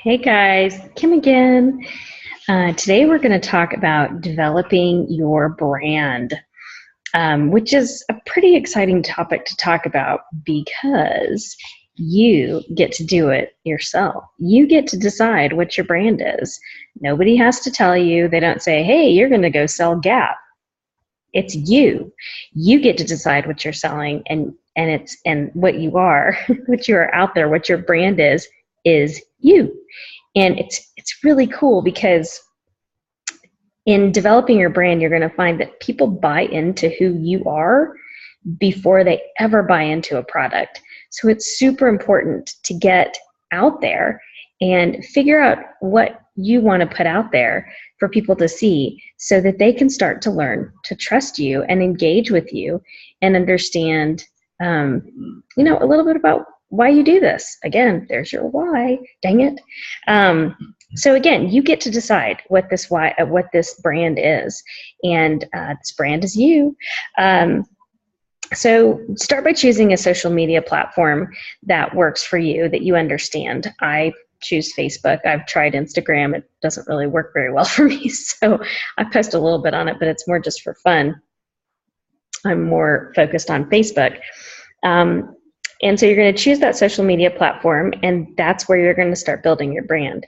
Hey guys, Kim again. Today we're going to talk about developing your brand, which is a pretty exciting topic to talk about because you get to do it yourself. You get to decide what your brand is. Nobody has to tell you. They don't say, hey, you're going to go sell Gap. It's you. You get to decide what you're selling and what you are, what you are out there, what your brand is you. And it's really cool because in developing your brand, you're going to find that people buy into who you are before they ever buy into a product. So it's super important to get out there and figure out what you want to put out there for people to see so that they can start to learn to trust you and engage with you and understand, a little bit about why you do this. Again, there's your why. Dang it. So again, you get to decide what this brand is, and this brand is you. So start by choosing a social media platform that works for you, that you understand. I choose Facebook. I've tried Instagram. It doesn't really work very well for me, so I post a little bit on it, but it's more just for fun. I'm more focused on Facebook. And so you're going to choose that social media platform, and that's where you're going to start building your brand.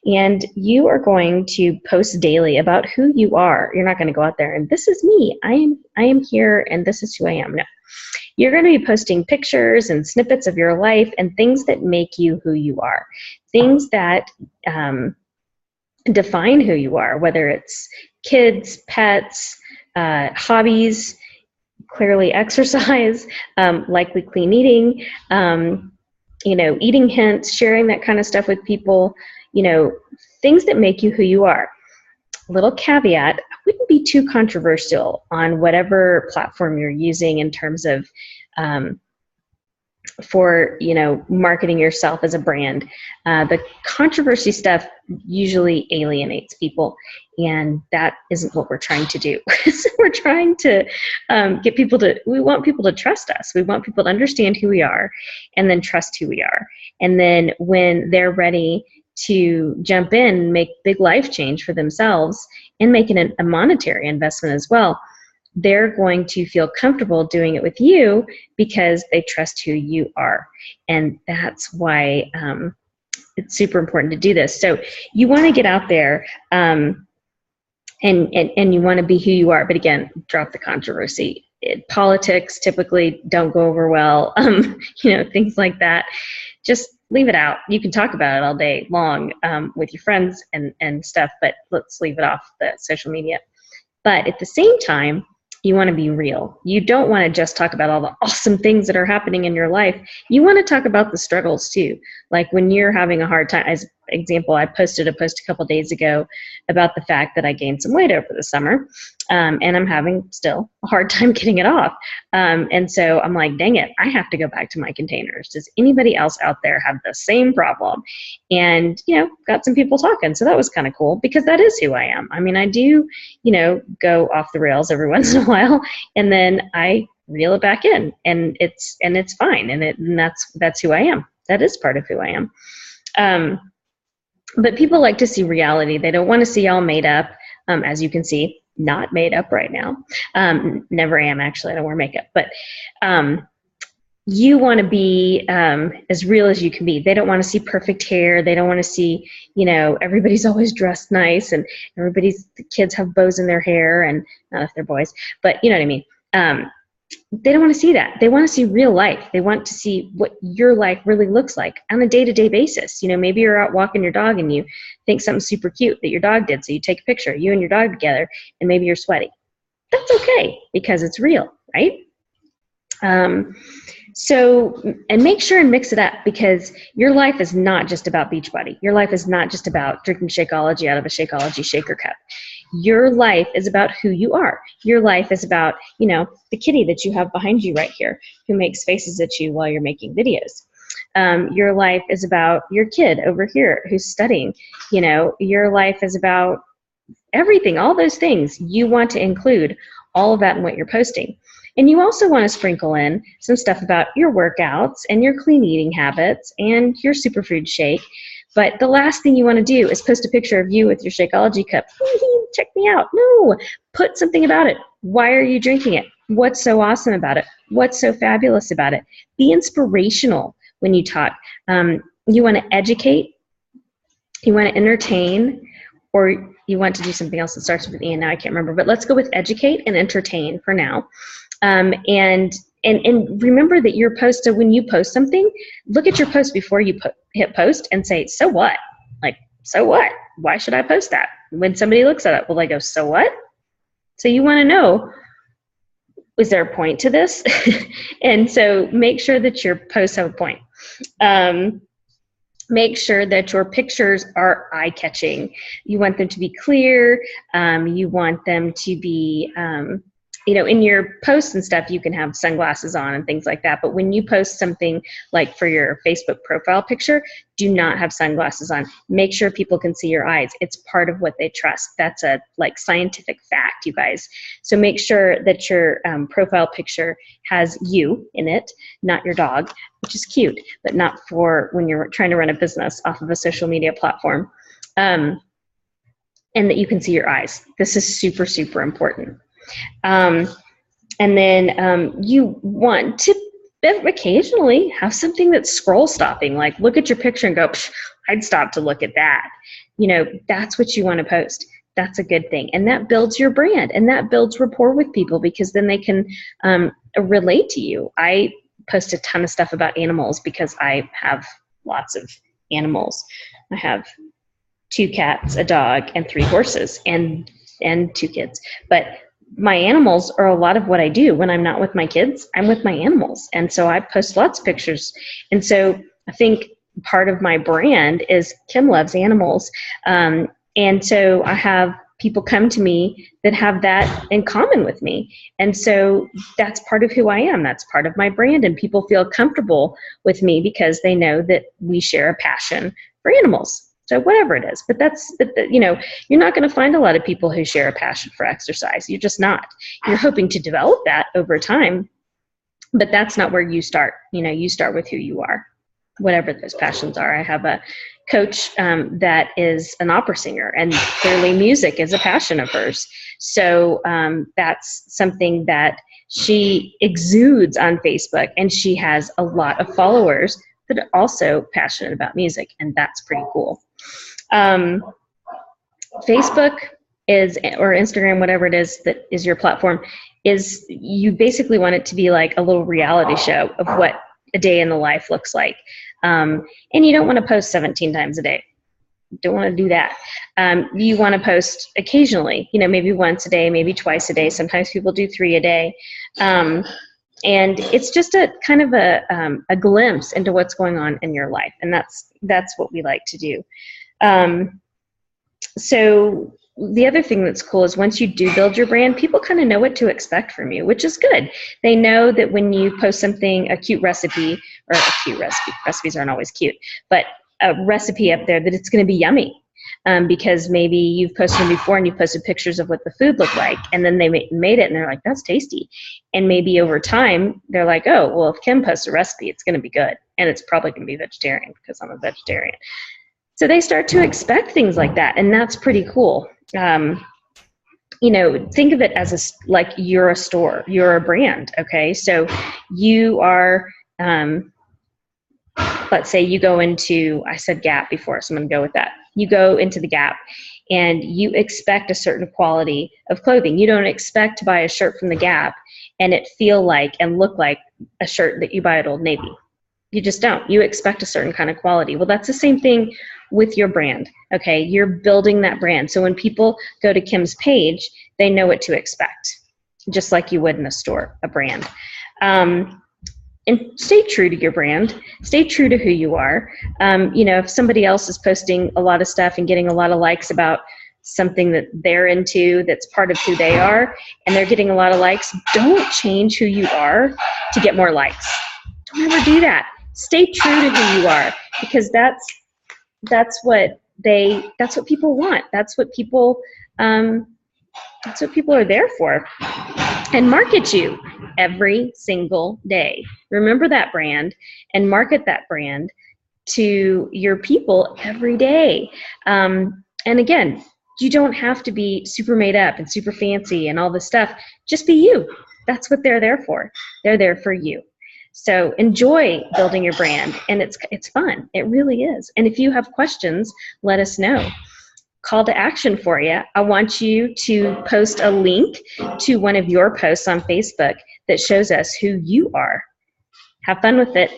And you are going to post daily about who you are. You're not going to go out there and this is me. I am here and this is who I am. No. You're going to be posting pictures and snippets of your life and things that make you who you are. Things that define who you are, whether it's kids, pets, hobbies, clearly exercise, likely clean eating, eating hints, sharing that kind of stuff with people, things that make you who you are. Little caveat, I wouldn't be too controversial on whatever platform you're using in terms of for marketing yourself as a brand. The controversy stuff usually alienates people, and that isn't what we're trying to do. So we're trying to we want people to trust us. We want people to understand who we are and then trust who we are. And then when they're ready to jump in and make big life change for themselves and making a monetary investment as well, they're going to feel comfortable doing it with you because they trust who you are. And that's why it's super important to do this. So you want to get out there and you want to be who you are. But again, drop the controversy. Politics typically don't go over well, things like that. Just leave it out. You can talk about it all day long with your friends and stuff, but let's leave it off the social media. But at the same time, you want to be real. You don't want to just talk about all the awesome things that are happening in your life. You want to talk about the struggles too. Like when you're having a hard time, as example, I posted a post a couple days ago about the fact that I gained some weight over the summer, and I'm having still a hard time getting it off. And so I'm like, dang it, I have to go back to my containers. Does anybody else out there have the same problem? And, got some people talking. So that was kind of cool because that is who I am. I mean, I do, go off the rails every once in a while, and then I reel it back in, and it's fine. And that's who I am. That is part of who I am. But people like to see reality. They don't want to see all made up. As you can see, not made up right now. Never am, actually. I don't wear makeup. But you want to be as real as you can be. They don't want to see perfect hair. They don't want to see, everybody's always dressed nice and the kids have bows in their hair, and not if they're boys, but you know what I mean. They don't want to see that. They want to see real life. They want to see what your life really looks like on a day-to-day basis. Maybe you're out walking your dog and you think something's super cute that your dog did, so you take a picture, you and your dog together, and maybe you're sweaty. That's okay because it's real, right? And make sure and mix it up, because your life is not just about Beachbody. Your life is not just about drinking Shakeology out of a Shakeology shaker cup. Your life is about who you are. Your life is about, the kitty that you have behind you right here who makes faces at you while you're making videos. Your life is about your kid over here who's studying. Your life is about everything, all those things. You want to include all of that in what you're posting. And you also want to sprinkle in some stuff about your workouts and your clean eating habits and your superfood shake. But the last thing you want to do is post a picture of you with your Shakeology cup. Check me out. No, put something about it. Why are you drinking it? What's so awesome about it? What's so fabulous about it? Be inspirational when you talk. You want to educate, you want to entertain, or you want to do something else that starts with E, and now I can't remember, but let's go with educate and entertain for now. And remember that your post, so when you post something, look at your post before you hit post and say, so what? Like, so what? Why should I post that? When somebody looks at it, will they go, so what? So you want to know, is there a point to this? And so make sure that your posts have a point. Make sure that your pictures are eye-catching. You want them to be clear. You want them to be, in your posts and stuff, you can have sunglasses on and things like that. But when you post something like for your Facebook profile picture, do not have sunglasses on. Make sure people can see your eyes. It's part of what they trust. That's a scientific fact, you guys. So make sure that your profile picture has you in it, not your dog, which is cute, but not for when you're trying to run a business off of a social media platform. And that you can see your eyes. This is super, super important. And then you want to occasionally have something that's scroll stopping, like look at your picture and go, I'd stop to look at that. That's what you want to post. That's a good thing. And that builds your brand, and that builds rapport with people, because then they can relate to you. I post a ton of stuff about animals because I have lots of animals. I have 2 cats, a dog, and 3 horses, and 2 kids. But my animals are a lot of what I do. When I'm not with my kids, I'm with my animals. And so I post lots of pictures. And so I think part of my brand is Kim loves animals. And so I have people come to me that have that in common with me. And so that's part of who I am. That's part of my brand. And people feel comfortable with me because they know that we share a passion for animals. So whatever it is, but you're not going to find a lot of people who share a passion for exercise. You're just not. You're hoping to develop that over time, but that's not where you start. You start with who you are, whatever those passions are. I have a coach that is an opera singer, and clearly music is a passion of hers. So that's something that she exudes on Facebook, and she has a lot of followers that are also passionate about music, and that's pretty cool. Facebook or Instagram, whatever it is that is your platform, is you basically want it to be like a little reality show of what a day in the life looks like. And you don't want to post 17 times a day. You don't want to do that. You want to post occasionally, maybe once a day, maybe twice a day. Sometimes people do 3 a day. And it's just a kind of a glimpse into what's going on in your life. And that's what we like to do. So the other thing that's cool is once you do build your brand, people kind of know what to expect from you, which is good. They know that when you post something, a cute recipe, recipes aren't always cute, but a recipe up there, that it's going to be yummy. Because maybe you've posted them before and you've posted pictures of what the food looked like, and then they made it and they're like, that's tasty. And maybe over time, they're like, oh, well, if Kim posts a recipe, it's going to be good. And it's probably going to be vegetarian because I'm a vegetarian. So they start to expect things like that, and that's pretty cool. Think of it as like you're a store, you're a brand, okay? So you are, let's say you go into, I said Gap before, so I'm going to go with that. You go into the Gap and you expect a certain quality of clothing. You don't expect to buy a shirt from the Gap and it feel like and look like a shirt that you buy at Old Navy. You just don't. You expect a certain kind of quality. Well, that's the same thing with your brand, okay? You're building that brand. So when people go to Kim's page, they know what to expect, just like you would in a store, a brand. And stay true to your brand. Stay true to who you are. If somebody else is posting a lot of stuff and getting a lot of likes about something that they're into, that's part of who they are, and they're getting a lot of likes, don't change who you are to get more likes. Don't ever do that. Stay true to who you are, because that's what people want. That's what people are there for. And market you every single day. Remember that brand and market that brand to your people every day. And again, you don't have to be super made up and super fancy and all this stuff. Just be you. That's what they're there for. They're there for you. So enjoy building your brand, and it's fun. It really is. And if you have questions, let us know. Call to action for you. I want you to post a link to one of your posts on Facebook that shows us who you are. Have fun with it.